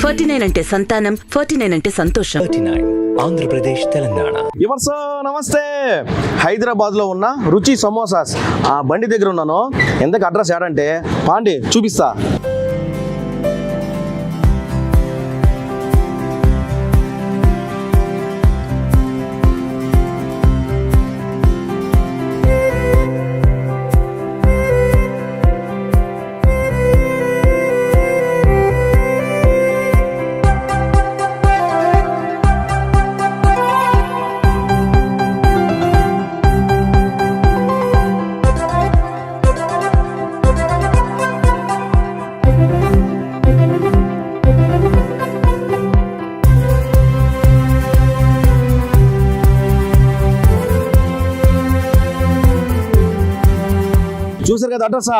49 అంటే సంతానం, 49 అంటే సంతోషం. 39 ఆంధ్రప్రదేశ్ తెలంగాణ. యువర్స్ నమస్తే. హైదరాబాద్ లో ఉన్న రుచి సమోసాస్ ఆ బండి దగ్గర ఉన్నాను. ఎందుకు అడ్రస్ ఏడంటే పాండి చూపిస్తా. చూసారు కదా అడ్రసా.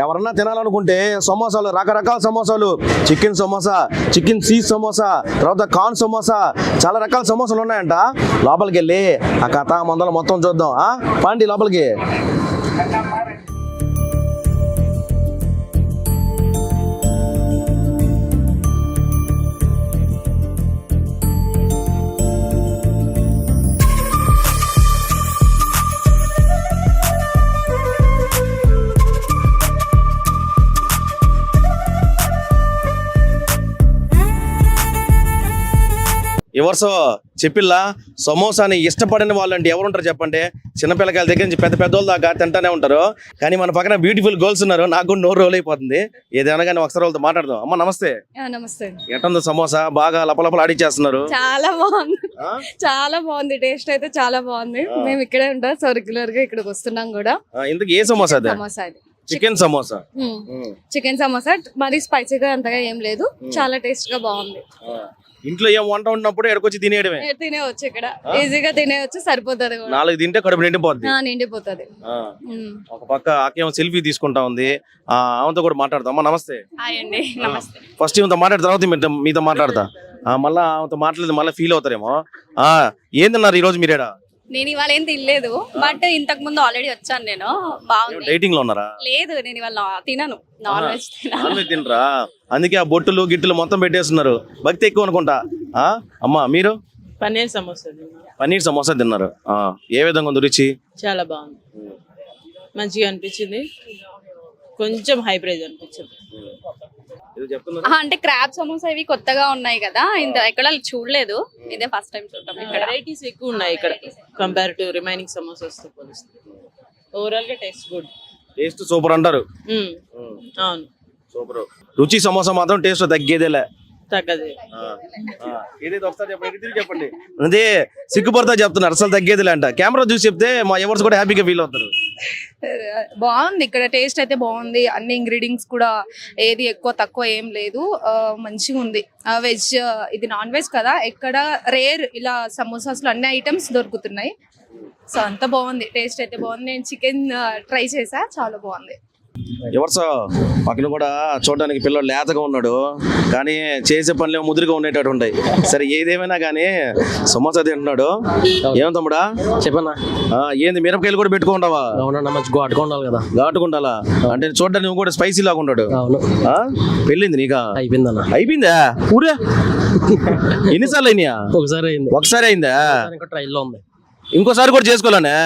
ఎవరన్నా తినాలనుకుంటే సమోసాలు, రకరకాల సమోసాలు, chicken samosa, chicken cheese samosa, తర్వాత కార్న్ సమోసా, చాలా రకాల సమోసాలు ఉన్నాయంట. లోపలికి వెళ్ళి ఆ కథ మందలు మొత్తం చూద్దాం. పాండి లోపలికి. ఎవరిసో చెప్పిల్లా సమోసాని ఇష్టపడిన వాళ్ళు అంటే ఎవరుంటారు చెప్పండి. చిన్నపిల్లకాయల దగ్గర నుంచి పెద్ద పెద్దోళ్ళ దాకా తింటానే ఉంటారు. కానీ మన పక్కన బ్యూటిఫుల్ గర్ల్స్ ఉన్నారు. నాకు కూడా నోరు రోల్ అయిపోతుంది. ఏదైనా కానీ ఒకసారి వాళ్ళతో మాట్లాడదాం. అమ్మ నమస్తే. నమస్తే. ఎట్టుంది సమోసా? బాగా లపలపలు ఆడిచ్చేస్తున్నారు. చాలా బాగుంది, చాలా బాగుంది. టేస్ట్ అయితే చాలా బాగుంది. మేము ఇక్కడే ఉంటాం, సో రెగ్యులర్ గా ఇక్కడికి వస్తున్నాం కూడా. ఇందుకు ఏ సమోసా? సమోసా ఇది చికెన్ సమోసా. చికెన్ సమోసా మరి స్పైసీగా అంతగా ఏం లేదు, చాలా టేస్ట్ గా బాగుంది. ఇంట్లో ఏం వంట ఉన్నప్పుడు ఎక్కడికొచ్చి తినేయడమే. తినేవచ్చు, ఇక్కడ ఈజీగా తినేవచ్చు, సరిపోతుంది. 4 తింటే కడుపు నిండిపోద్ది. నిండిపోతుంది. ఒక పక్క ఆకేమో సెల్ఫీ తీసుకుంటా ఉంది. ఆమెతో కూడా మాట్లాడతాం. అమ్మా నమస్తే. ఫస్ట్ ఈమెతో మాట్లాడిన తర్వాత మీతో మాట్లాడతా. మళ్ళా ఆమెతో మాట్లాడలేదు మళ్ళీ ఫీల్ అవుతారేమో. ఏందన్నారు ఈ రోజు మీరేడా? నేను ఇవాళ ఏం తినలేదు, బట్ ఇంతకు ముందు ఆల్రెడీ వచ్చాను. నేను బాగుంది. డైటింగ్ లో ఉన్నారా? లేదు, నేను ఇవాళ తినను, నాన్ వెజ్ తినరా? అందుకే ఆ బొట్టులు గిట్టులు మొత్తం పెట్టేస్తున్నారు. భక్తి ఎక్కువ అనుకుంటా. అమ్మా మీరు? పన్నీర్ సమోసా తిన్నారు. ఏ విధంగా ఉంది రుచి? చాలా బాగుంది, మంచిగా అనిపించింది. కొంచెం హై ప్రైస్ అనిపించింది. అంటే క్రాబ్ సమోసా ఇవి కొత్తగా ఉన్నాయి కదా, ఇంత ఎక్కడ చూడలేదు, ఇదే ఫస్ట్ టైం చూడటం. ఇక్కడ వెరైటీస్ ఎక్కువ ఉన్నాయి ఇక్కడ కంపేర్ టు రిమైనింగ్ సమోసాస్ తో పోలిస్తే. ఓవరాల్ గా టేస్ట్ గుడ్. టేస్ట్ సూపర్ అంటారు. అవును, సూపర్. రుచి సమోసా మాత్రం టేస్ట్ తగ్గేదేలే. తగ్గదే. ఏదైతే ఒకసారి చెప్పండి. అదే సిగ్గుపడతా చెప్తున్నారు, అసలు తగ్గేదిలే అంట. కెమెరా చూసి చెప్తే మా ఎవర్స్ కూడా హ్యాపీగా ఫీల్ అవుతారు. బాగుంది ఇక్కడ, టేస్ట్ అయితే బాగుంది. అన్ని ఇంగ్రీడియంట్స్ కూడా ఏది ఎక్కువ తక్కువ ఏం లేదు, మంచిగా ఉంది. వెజ్, ఇది నాన్ వెజ్ కదా, ఎక్కడ రేర్ ఇలా సమోసాస్ లో అన్ని ఐటమ్స్ దొరుకుతున్నాయి. సో అంత బాగుంది, టేస్ట్ అయితే బాగుంది. నేను చికెన్ ట్రై చేసా, చాలా బాగుంది. ఎవర్సో పక్కన కూడా చూడడానికి పిల్లలు లేతగా ఉన్నాడు, కానీ చేసే పనులు ముదురుగా ఉండేటట్టు ఉంటాయి. సరే ఏదేమైనా కానీ సమోసా తింటున్నాడు. ఏం తమ్ముడా చెప్పన్నా? ఏంది మిరపకాయలు కూడా పెట్టుకుంటావా? అవునన్నా, మంచి ఘాటుకుండాలి కదా. ఘాటుకుండాలా అంటే చూడడానికి నువ్వు కూడా స్పైసీ లాగా ఉంటాడు. పెళ్ళింది నీకా? అయిపోయిందన్నా. అయిపోయిందా? ఊరే ఎన్నిసార్లు అయినాయా? ఒకసారి అయిందా? ట్రైల్లో ఉంది, ఇంకోసారి కూడా చేసుకోవాలనే.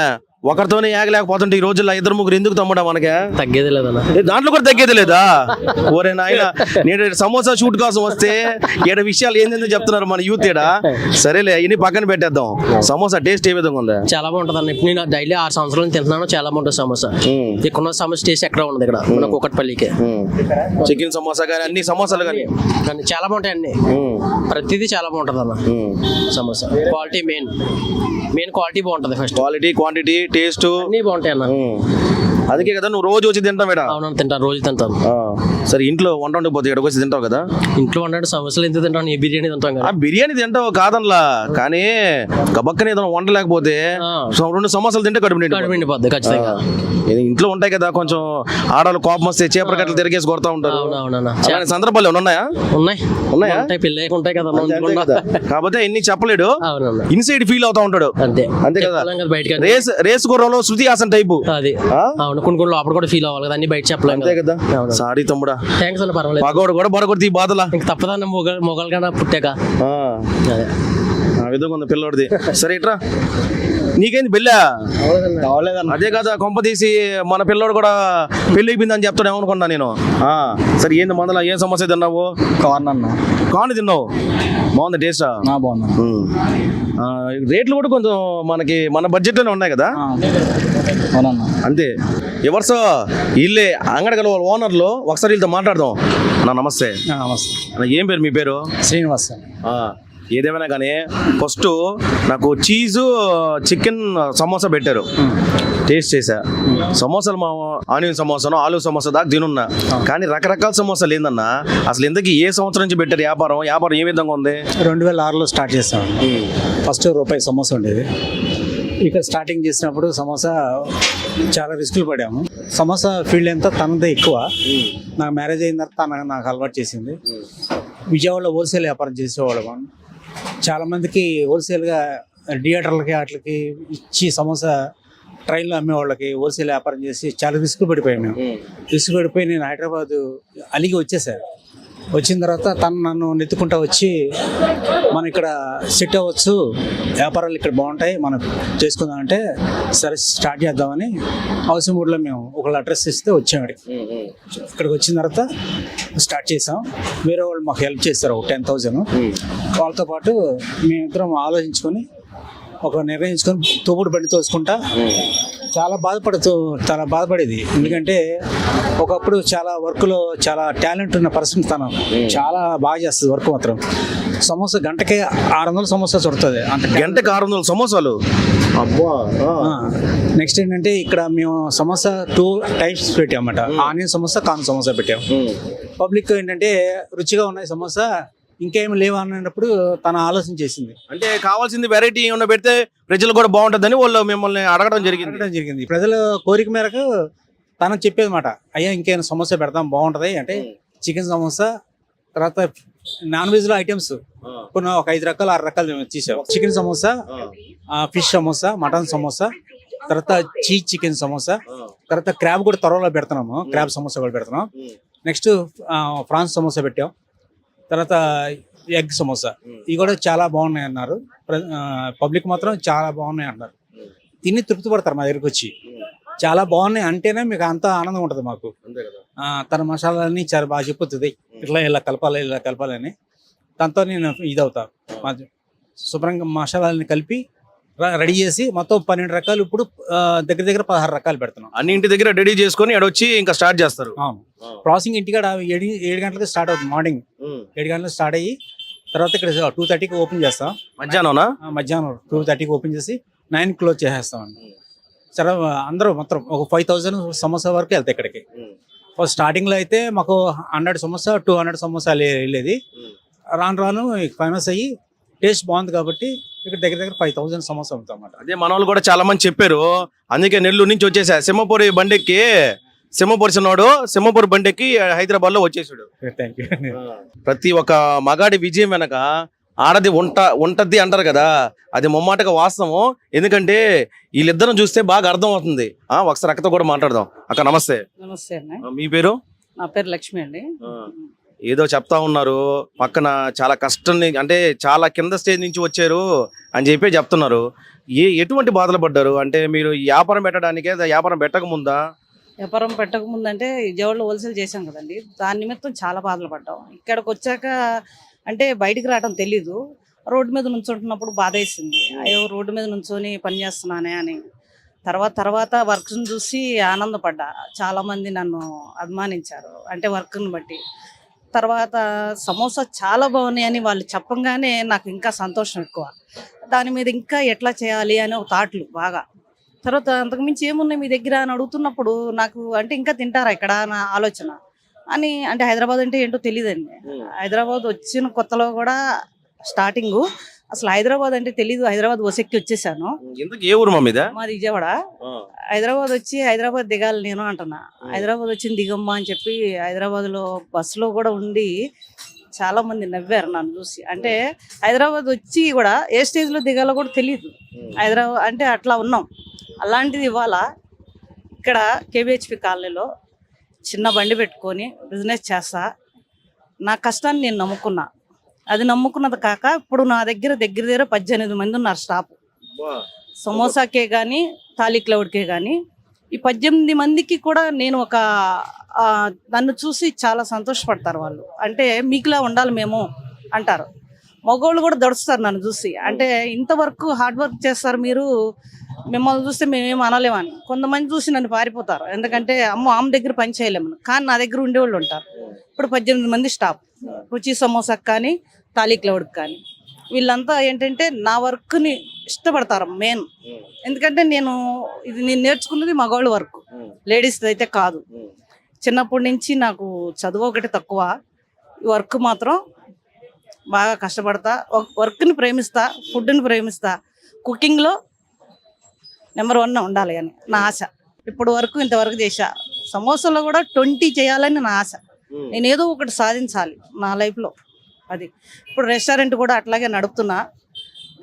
ఒకరితోనే ఏగలేకపోతుంటే ఈ రోజుల్లో 2-3 ఎందుకు తమ్ముడా? మనకి తగ్గేది లేదన్నా. దాంట్లో కూడా తగ్గేది లేదా? ఓరే నాయన, నేను సమోసా షూట్ కోసం వస్తే ఏడ విషయాలు ఏందని చెప్తున్నారు మన యూత్ ఏడా. సరేలే, ఇన్ని పక్కన పెట్టేద్దాం. సమోసా టేస్ట్ ఏ విధంగా ఉంది? చాలా బాగుంటది అన్న. ఇప్పుడు నేను డైలీ 6 సంవత్సరాలు తింటున్నాను. చాలా బాగుంటుంది సమోసా. ఇక్కడ సమోసా టేస్ట్ ఎక్కడ ఉండదు ఇక్కడ మన కూకట్పల్లికి. చికెన్ సమోసా కానీ అన్ని సమోసాలు కానీ చాలా బాగుంటాయి. అన్ని ప్రతిదీ చాలా బాగుంటది అన్న. సమోసా క్వాలిటీ మెయిన్ క్వాలిటీ బాగుంటది. ఫస్ట్ క్వాలిటీ, క్వాంటిటీ, టేస్ట్ అన్ని బాగుంటాయి అన్న. అందుకే కదా నువ్వు రోజు వచ్చి తింటావు మేడం? అవునన్నా, తింటాను, రోజు తింటాను. సరే ఇంట్లో వంట ఉండకపోతే ఇక్కడికి వచ్చి తింటావు కదా? ఇంట్లో వంట సమోసాలు ఎంత తింటాను, ఈ బిర్యానీ తింటాం కదా. బిర్యానీ తింటావు కాదనలా, కానీ గబక్కనే ఏదైనా వంట లేకపోతే 2 సమోసాలు తింటే కడుపు నిండిపోద్ది ఖచ్చితంగా. ఇంట్లో ఉంటాయి కదా కొంచెం ఆడవాళ్ళు కోపం వస్తే చేపల కట్టలు తిరిగేసి కొడతా ఉంటారు. సందర్భాలు ఉన్నాయా? ఉన్నాయా? పెళ్ళి ఉంటాయి కదా, కాకపోతే ఎన్ని చెప్పలేడు, ఇన్సైడ్ ఫీల్ అవుతా ఉంటాడు. అంతే కదా. Race గుర్రంలో Shruti Haasan type. అది అవును కొన్ని లోపల కూడా ఫీల్ అవ్వాలి కదా, అన్ని బయట చెప్పలేము అంతే కదా. సారీ తమ్ముడా, థ్యాంక్స్ అన్న, పర్వాలేదు. పగోడు కూడా బొడగొడితే ఈ బాధలా ఇంక తప్పదన్న మొగలు కన్నా పుట్టాక. అదే ఆ విధంగా ఉంది పిల్లోడిది. సరే ఇట్రా, నీకేంది పెళ్ళా? అదే కదా, కొంప తీసి మన పిల్లోడు కూడా పెళ్లి అయిపోయిందని చెప్తాడు ఏమనుకున్నా నేను. సరే ఏంది మందల, ఏం సమస్య తిన్నావు? కార్న్ తిన్నావు, బాగుంది టేస్టా? బాగున్నా. రేట్లు కూడా కొంచెం మనకి మన బడ్జెట్ లోనే ఉన్నాయి కదా. అంతే. ఎవర్స్ వీళ్ళే అంగడి గల ఓనర్లు, ఒకసారి వీళ్ళతో మాట్లాడదాం. అన్న నమస్తే. అన్న ఏం పేరు మీ పేరు? శ్రీనివాస్. ఏదేమైనా కానీ ఫస్ట్ నాకు చీజు చికెన్ సమోసా పెట్టారు, టేస్ట్ చేసా. సమోసాలు మా ఆనియన్ సమోసాను, ఆలు సమోసా దాకా తినున్నా, కానీ రకరకాల సమోసాలు ఏందన్నా అసలు ఎందుకు ఏ సంవత్సరం నుంచి పెట్టారు? వ్యాపారం ఏ విధంగా ఉంది? 2006లో స్టార్ట్ చేస్తాం. ఫస్ట్ రూపాయి సమోసా ఉండేది. ఇక్కడ స్టార్టింగ్ చేసినప్పుడు సమోసా చాలా రిస్కులు పడాము. సమోసా ఫీల్డ్ అంతా తనదే ఎక్కువ. నాకు మ్యారేజ్ అయిన తర్వాత నాకు అలవాటు చేసింది. విజయవాడలో హోల్సేల్ వ్యాపారం చేసేవాళ్ళం. చాలామందికి హోల్సేల్గా థియేటర్లకి వాటికి ఇచ్చి సమోసా ట్రైన్లో అమ్మేవాళ్ళకి హోల్సేల్ వ్యాపారం చేసి చాలా రిస్క్ పడిపోయాం మేము. రిస్క్ పడిపోయి నేను హైదరాబాద్ అలిగి వచ్చేసాను. వచ్చిన తర్వాత తను నన్ను నెత్తుకుంటా వచ్చి మనం ఇక్కడ సెట్ అవ్వచ్చు, వ్యాపారాలు ఇక్కడ బాగుంటాయి, మనం చేసుకుందాం అంటే సరే స్టార్ట్ చేద్దామని హౌస్ మూడ్లో మేము ఒకళ్ళు అడ్రస్ ఇస్తే వచ్చాము. ఇక్కడికి వచ్చిన తర్వాత స్టార్ట్ చేసాం. వేరే వాళ్ళు మాకు హెల్ప్ చేస్తారు, 10,000. వాళ్ళతో పాటు మేమిద్దరం ఆలోచించుకొని ఒక నిర్ణయించుకొని తోపుడు బండి తోసుకుంటా చాలా బాధపడేది. ఎందుకంటే ఒకప్పుడు చాలా వర్క్లో చాలా టాలెంట్ ఉన్న పర్సన్ తను, చాలా బాగా చేస్తుంది వర్క్ మాత్రం. సమోసా గంటకే 600 సమోసా చుడుతుంది. అంత గంటకి 600 సమోసాలు. అబ్బా. నెక్స్ట్ ఏంటంటే ఇక్కడ మేము సమోసా 2 టైప్స్ పెట్టామన్నమాట. ఆనియన్ సమోసా, కార్న్ సమోసా పెట్టాము. పబ్లిక్ ఏంటంటే రుచిగా ఉన్నాయి సమోసా, ఇంకేమి లేవు అన్నప్పుడు తన ఆలోచన చేసింది. అంటే కావాల్సింది వెరైటీ ఏమన్నా పెడితే ప్రజలు కూడా బాగుంటుందని వాళ్ళు మిమ్మల్ని అడగడం జరిగింది. ప్రజల కోరిక మేరకు తనకు చెప్పేది మాట, అయ్యా ఇంకేమైనా సమోసా పెడతాం బాగుంటది అంటే చికెన్ సమోసా, తర్వాత నాన్ వెజ్ లో ఐటమ్స్ కొన్ని ఒక 5 రకాలు 6 రకాలు తీసాం. Chicken samosa, fish samosa, mutton samosa, తర్వాత చీజ్ చికెన్ సమోసా, తర్వాత క్రాబ్ కూడా త్వరలో పెడుతున్నాము. క్రాబ్ సమోసా కూడా పెడుతున్నాం. నెక్స్ట్ ప్రాన్స్ సమోసా పెట్టాం. తర్వాత ఎగ్ సమోసా, ఇవి కూడా చాలా బాగున్నాయి అన్నారు. పబ్లిక్ మాత్రం చాలా బాగున్నాయి అన్నారు. తిని తృప్తి పడతారు మా దగ్గరికి వచ్చి. చాలా బాగున్నాయి అంటేనే మీకు అంత ఆనందం ఉంటుంది మాకు. తన మసాలాన్ని చాలా బాగా చెప్పుతుంది, ఇలా కలపాలి అని. దాంతో నేను ఇదవుతా శుభ్రంగా మసాలాలని కలిపి రెడీ చేసి మొత్తం 12 రకాలు, ఇప్పుడు దగ్గర 16 రకాలు పెడుతున్నాం. అన్ని ఇంటి దగ్గర రెడీ చేసుకొని వచ్చి ఇంకా స్టార్ట్ చేస్తారు. అవును, ప్రాసెసింగ్ ఇంటికాడ 7 గంటలకు స్టార్ట్ అవుతుంది. మార్నింగ్ 7 గంటలకు స్టార్ట్ అయ్యి తర్వాత ఇక్కడ 2:30కి ఓపెన్ చేస్తాం. మధ్యాహ్నం 2:30కి ఓపెన్ చేసి 9 క్లోజ్ చేసేస్తాం. సరే అందరూ మొత్తం ఒక 5,000 సమోసా వరకు వెళ్తాయి ఇక్కడికి. ఫస్ట్ స్టార్టింగ్ లో అయితే మాకు 100 సమోసా 200 సమోసా వెళ్ళేది. రాను ఫేమస్ అయ్యి టేస్ట్ బాగుంది కాబట్టి ఇక్కడ దగ్గర 5,000 సమోసా అవుతాం అన్నమాట. అదే మన వాళ్ళు కూడా చాలా మంది చెప్పారు, అందుకే నెల్లూరు నుంచి వచ్చేసా. సింహపూరి బండెక్కి సింహపూరి బండెక్కి హైదరాబాద్ లో వచ్చేసాడు. ప్రతి ఒక్క మగాడి విజయం వెనక ఆడది ఉంటది అంటారు కదా, అది ముమ్మాటగా వాస్తవం. ఎందుకంటే వీళ్ళిద్దరం చూస్తే బాగా అర్థం అవుతుంది. ఒకసారి అక్కతో కూడా మాట్లాడదాం. అక్క నమస్తే. నమస్తే అండి. మీ పేరు? నా పేరు లక్ష్మి అండి. ఏదో చెప్తా ఉన్నారు పక్కన, చాలా కష్టం, అంటే చాలా కింద స్టేజ్ నుంచి వచ్చారు అని చెప్పి చెప్తున్నారు. ఎటువంటి బాధలు పడ్డారు? అంటే మీరు వ్యాపారం పెట్టడానికే, వ్యాపారం పెట్టక ముందా? వ్యాపారం పెట్టక ముందంటే విజయవాడలో హోల్సేల్ చేశాం కదండి, దాని నిమిత్తం చాలా బాధలు పడ్డాం. ఇక్కడికి వచ్చాక అంటే బయటికి రావడం తెలీదు. రోడ్డు మీద నుంచుంటున్నప్పుడు బాధ వేసింది, అయ్యో రోడ్డు మీద నుంచొని పని చేస్తున్నానే అని. తర్వాత వర్క్ని చూసి ఆనందపడ్డా. చాలామంది నన్ను అభిమానించారు, అంటే వర్క్ని బట్టి. తర్వాత సమోసా చాలా బాగున్నాయి అని వాళ్ళు చెప్పంగానే నాకు ఇంకా సంతోషం ఎక్కువ. దాని మీద ఇంకా ఎట్లా చేయాలి అనే ఒక థాట్లు బాగా. తర్వాత అంతకుమించి ఏమున్నాయి మీ దగ్గర అని అడుగుతున్నప్పుడు నాకు అంటే ఇంకా తింటారా ఇక్కడ నా ఆలోచన అని. అంటే హైదరాబాద్ అంటే ఏంటో తెలియదండి. హైదరాబాద్ వచ్చిన కొత్తలో కూడా స్టార్టింగ్ అసలు హైదరాబాద్ అంటే తెలీదు. హైదరాబాద్ వసెక్కి వచ్చేసాను. ఏ ఊరు మాది? విజయవాడ. హైదరాబాద్ వచ్చి హైదరాబాద్ దిగాలి నేను అంటున్నా. హైదరాబాద్ వచ్చింది దిగమ్మా అని చెప్పి హైదరాబాద్ లో బస్సులో కూడా ఉండి చాలా మంది నవ్వారు నన్ను చూసి. అంటే హైదరాబాద్ వచ్చి కూడా ఏ స్టేజ్ లో దిగాలో కూడా తెలియదు. హైదరాబాద్ అంటే అట్లా ఉన్నాం. అలాంటిది ఇవాళ ఇక్కడ కేబిహెచ్పి కాలనీలో చిన్న బండి పెట్టుకొని బిజినెస్ చేస్తా. నా కష్టాన్ని నేను నమ్ముకున్నా. అది నమ్ముకున్నది కాక ఇప్పుడు నా దగ్గర 18 మంది ఉన్నారు స్టాఫ్. సమోసాకే కానీ తాలీ క్లౌడ్కే కానీ ఈ 18 మందికి కూడా నేను నన్ను చూసి చాలా సంతోషపడతారు వాళ్ళు. అంటే మీకులా ఉండాలి మేము అంటారు. మగవాళ్ళు కూడా దడుస్తారు నన్ను చూసి. అంటే ఇంతవరకు హార్డ్ వర్క్ చేస్తారు మీరు, మిమ్మల్ని చూస్తే మేమేం అనలేమని. కొంతమంది చూసి నన్ను పారిపోతారు, ఎందుకంటే ఆమె దగ్గర పని చేయలేమని. కానీ నా దగ్గర ఉండేవాళ్ళు ఉంటారు. ఇప్పుడు 18 మంది స్టాఫ్, రుచి సమోసాకి కానీ తాలీ క్లౌడ్కి కానీ. వీళ్ళంతా ఏంటంటే నా వర్క్ని ఇష్టపడతారు మెయిన్. ఎందుకంటే నేను నేర్చుకున్నది మగవాళ్ళ వర్క్, లేడీస్ అయితే కాదు. చిన్నప్పటి నుంచి నాకు చదువు ఒకటి తక్కువ, ఈ వర్క్ మాత్రం బాగా కష్టపడతా. వర్క్ని ప్రేమిస్తా, ఫుడ్ని ప్రేమిస్తా. కుకింగ్లో నెంబర్ 1 ఉండాలి అని నా ఆశ. ఇప్పుడు వరకు ఇంతవరకు చేశా. సమోసాలో కూడా 20 చేయాలని నా ఆశ. నేను ఏదో ఒకటి సాధించాలి నా లైఫ్లో. అది ఇప్పుడు రెస్టారెంట్ కూడా అట్లాగే నడుపుతున్నా.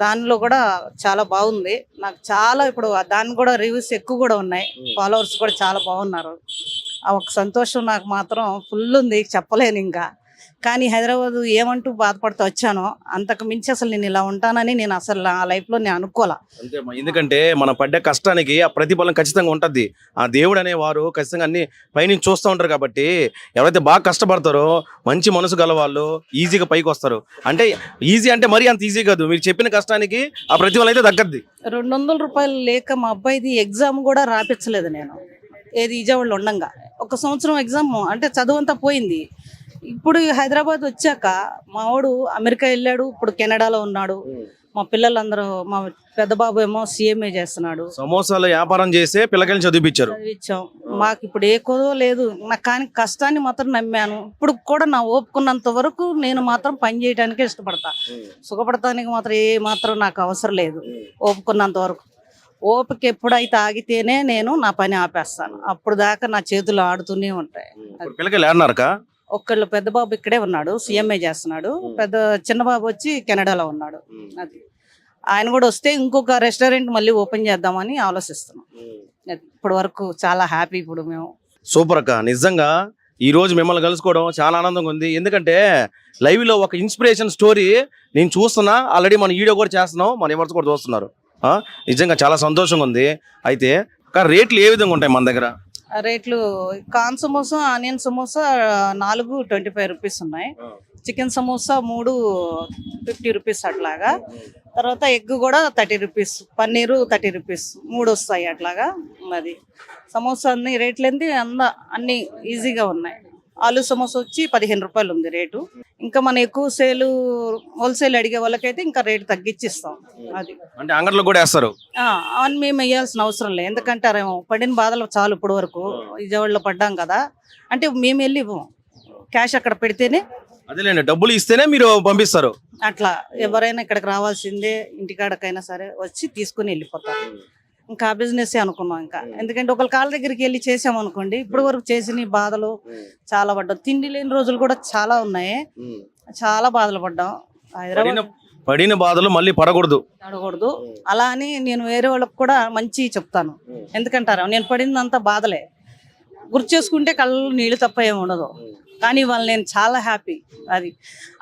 దానిలో కూడా చాలా బాగుంది నాకు. చాలా ఇప్పుడు దాని కూడా రివ్యూస్ ఎక్కువ కూడా ఉన్నాయి. ఫాలోవర్స్ కూడా చాలా బాగున్నారు. ఆ ఒక సంతోషం నాకు మాత్రం ఫుల్ ఉంది, చెప్పలేను ఇంకా. కానీ హైదరాబాద్ ఏమంటూ బాధపడుతూ వచ్చానో అంతకు మించి అసలు నేను ఇలా ఉంటానని నేను అసలు నా లైఫ్లో నేను అనుకోలే. అంతేమ్మా, ఎందుకంటే మనం పడ్డ కష్టానికి ఆ ప్రతిఫలం ఖచ్చితంగా ఉంటుంది. ఆ దేవుడు అనేవారు ఖచ్చితంగా అన్ని పైనుంచి చూస్తూ ఉంటారు. కాబట్టి ఎవరైతే బాగా కష్టపడతారో మంచి మనసు గల వాళ్ళు ఈజీగా పైకి వస్తారు. అంటే ఈజీ అంటే మరీ అంత ఈజీ కాదు. మీరు చెప్పిన కష్టానికి ఆ ప్రతిఫలం అయితే తగ్గద్ది. 200 రూపాయలు లేక మా అబ్బాయిది ఎగ్జామ్ కూడా రాపించలేదు నేను. ఏది విజయవాడలో ఉండంగా 1 సంవత్సరం ఎగ్జామ్ అంటే చదువు అంతా పోయింది. ఇప్పుడు హైదరాబాద్ వచ్చాక మా వాడు అమెరికా వెళ్ళాడు, ఇప్పుడు కెనడాలో ఉన్నాడు. మా పిల్లలందరూ, మా పెద్ద బాబు ఏమో CMA చేస్తున్నాడు. సమోసాల వ్యాపారం చేసే పిల్లకాయలు చదివించాం. మాకు ఇప్పుడు ఏ కొదో లేదు. నాకు కానీ కష్టాన్ని మాత్రం నమ్మాను. ఇప్పుడు కూడా నా ఓపుకున్నంత వరకు నేను మాత్రం పని చేయడానికే ఇష్టపడతా. సుఖపడటానికి మాత్రం ఏ మాత్రం నాకు అవసరం లేదు. ఓపుకున్నంత వరకు. ఓపిక ఎప్పుడైతే ఆగితేనే నేను నా పని ఆపేస్తాను. అప్పుడు దాకా నా చేతులు ఆడుతూనే ఉంటాయి. పిల్లకాయలు ఏడన్నారక? ఒక్కళ్ళు పెద్ద బాబు ఇక్కడే ఉన్నాడు, CMA చేస్తున్నాడు. చిన్న బాబు వచ్చి కెనడాలో ఉన్నాడు. అది ఆయన కూడా వస్తే ఇంకొక రెస్టారెంట్ మళ్ళీ ఓపెన్ చేద్దామని ఆలోచిస్తున్నాం. ఇప్పటి వరకు చాలా హ్యాపీ. ఇప్పుడు మేము సూపర్ అక్క. నిజంగా ఈ రోజు మిమ్మల్ని కలుసుకోవడం చాలా ఆనందంగా ఉంది. ఎందుకంటే లైవ్ లో ఒక ఇన్స్పిరేషన్ స్టోరీ నేను చూస్తున్నా. ఆల్రెడీ మన వీడియో కూడా చేస్తున్నాం, మన ఎవరు కూడా చూస్తున్నారు. నిజంగా చాలా సంతోషంగా ఉంది. అయితే రేట్లు ఏ విధంగా ఉంటాయి మన దగ్గర? రేట్లు corn samosa, onion samosa 4 25 rupees ఉన్నాయి. చికెన్ సమోసా 3 50 రూపీస్ అట్లాగా. తర్వాత ఎగ్ కూడా 30 రూపీస్, పన్నీరు 30 రూపీస్, 3 వస్తాయి అట్లాగా. అది సమోసా అన్ని రేట్లు అన్ని ఈజీగా ఉన్నాయి. ఆలు సమోసా వచ్చి 15 రూపాయలు ఉంది రేటు. ఇంకా మన ఎక్కువ హోల్సేల్ అడిగే వాళ్ళకైతే ఇంకా రేటు తగ్గించిస్తాం. అది అంటే అంగట్లో కూడా వేస్తారు. అవన్నీ మేము వేయాల్సిన అవసరం లేదు. ఎందుకంటే పడిన బాధలు చాలు. ఇప్పుడు వరకు విజయవాడలో పడ్డాం కదా, అంటే మేము వెళ్ళి క్యాష్ అక్కడ పెడితేనే, అదేలేండి, డబ్బులు ఇస్తేనే మీరు పంపిస్తారు. అట్లా ఎవరైనా ఇక్కడికి రావాల్సిందే, ఇంటికాడకైనా సరే వచ్చి తీసుకుని వెళ్ళిపోతారు. ఇంకా బిజినెస్ అనుకున్నాం ఇంకా. ఎందుకంటే ఒకళ్ళ కాళ్ళ దగ్గరికి వెళ్ళి చేసామనుకోండి, ఇప్పుడు వరకు చేసిన బాధలు చాలా పడ్డాం. తిండి లేని రోజులు కూడా చాలా ఉన్నాయి. చాలా బాధలు పడ్డాం. హైదరాబాద్ పడిన బాధలు మళ్ళీ పడకూడదు. అలా అని నేను వేరే వాళ్ళకి కూడా మంచి చెప్తాను. ఎందుకంటారా, నేను పడిందంతా బాధలే. గుర్తు చేసుకుంటే కళ్ళు నీళ్ళు తప్ప ఏమి ఉండదు. కానీ వాళ్ళు నేను చాలా హ్యాపీ. అది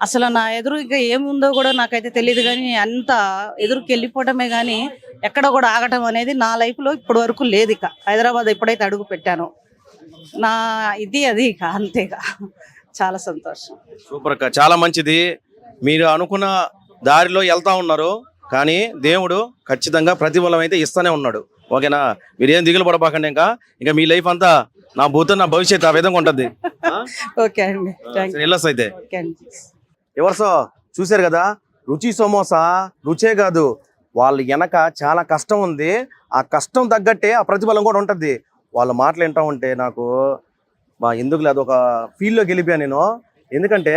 అసలు నా ఎదురు ఇంకా ఏముందో కూడా నాకైతే తెలియదు. కానీ అంత ఎదురుకి వెళ్ళిపోవటమే కానీ ఎక్కడ కూడా ఆగటం అనేది నా లైఫ్లో ఇప్పటి వరకు లేదు. ఇక హైదరాబాద్ ఎప్పుడైతే అడుగు పెట్టానో నా అది ఇక అంతేగా. చాలా సంతోషం. సూపర్ అక్క, చాలా మంచిది. మీరు అనుకున్న దారిలో వెళ్తా ఉన్నారు, కానీ దేవుడు ఖచ్చితంగా ప్రతిఫలం అయితే ఇస్తానే ఉన్నాడు. ఓకేనా? మీరేం దిగులు పడబాకండి. ఇంకా మీ లైఫ్ అంతా నా భూతం నా భవిష్యత్తు ఆ విధంగా ఉంటుంది. ఓకే అండి, వెళ్ళొస్తా అయితే. ఎవరిసో చూసారు కదా, రుచి సమోసా రుచే కాదు, వాళ్ళు వెనక చాలా కష్టం ఉంది. ఆ కష్టం తగ్గట్టే ఆ ప్రతిఫలం కూడా ఉంటుంది. వాళ్ళ మాటలు వింటా ఉంటే నాకు ఎందుకు లేదు, ఒక ఫీల్డ్లోకి వెళ్ళిపోయాను నేను. ఎందుకంటే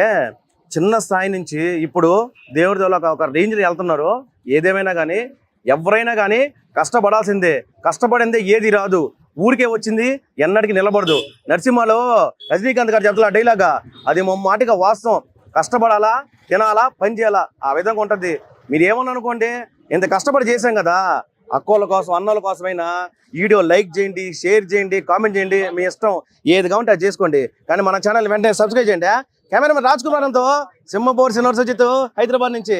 చిన్న స్థాయి నుంచి ఇప్పుడు దేవుడి దేవుళ్ళ ఒక రేంజ్లో వెళ్తున్నారు. ఏదేమైనా కానీ ఎవరైనా కానీ కష్టపడాల్సిందే. కష్టపడిందే ఏది రాదు, ఊరికే వచ్చింది ఎన్నటికి నిలబడదు. నరసింహలో రజనీకాంత్ గారు చెప్తున్నా డైలాగా, అది మాటిగా వాస్తవం. కష్టపడాలా, తినాలా, పని చేయాలా, ఆ విధంగా ఉంటుంది. మీరు ఏమన్నా అనుకోండి, ఇంత కష్టపడి చేశాం కదా, అక్కోళ్ళ కోసం అన్నోళ్ళ కోసమైనా వీడియో లైక్ చేయండి, షేర్ చేయండి, కామెంట్ చేయండి, మీ ఇష్టం ఏది కావాలంటే అది చేసుకోండి. కానీ మన ఛానల్ వెంటనే సబ్స్క్రైబ్ చేయండి. కెమెరామెన్ రాజ్ కుమార్ తో సింహపూర్ శ్రీనివాస్ హైదరాబాద్ నుంచి.